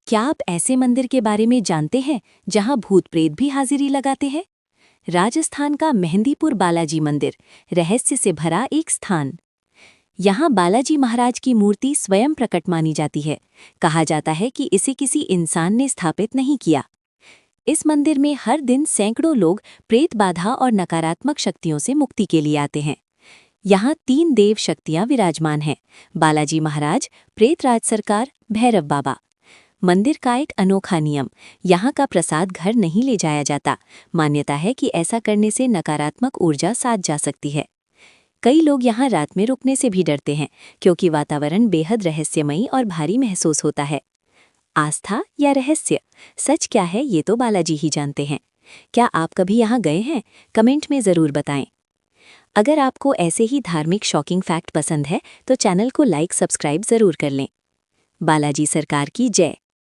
क्या आप ऐसे मंदिर के बारे में जानते हैं जहां भूत प्रेत भी हाजिरी लगाते हैं? राजस्थान का मेहंदीपुर बालाजी मंदिर, रहस्य से भरा एक स्थान। यहाँ बालाजी महाराज की मूर्ति स्वयं प्रकट मानी जाती है। कहा जाता है कि इसे किसी इंसान ने स्थापित नहीं किया। इस मंदिर में हर दिन सैकड़ों लोग प्रेत बाधा और नकारात्मक शक्तियों से मुक्ति के लिए आते हैं। यहाँ 3 देव शक्तियाँ विराजमान हैं: बालाजी महाराज, प्रेतराज सरकार, भैरव बाबा। मंदिर का एक अनोखा नियम: यहाँ का प्रसाद घर नहीं ले जाया जाता। मान्यता है कि ऐसा करने से नकारात्मक ऊर्जा साथ जा सकती है। कई लोग यहाँ रात में रुकने से भी डरते हैं, क्योंकि वातावरण बेहद रहस्यमयी और भारी महसूस होता है। आस्था या रहस्य, सच क्या है ये तो बालाजी ही जानते हैं। क्या आप कभी यहाँ गए हैं? कमेंट में ज़रूर बताएं। अगर आपको ऐसे ही धार्मिक शॉकिंग फैक्ट पसंद है तो चैनल को लाइक सब्सक्राइब ज़रूर कर लें। बालाजी सरकार की जय।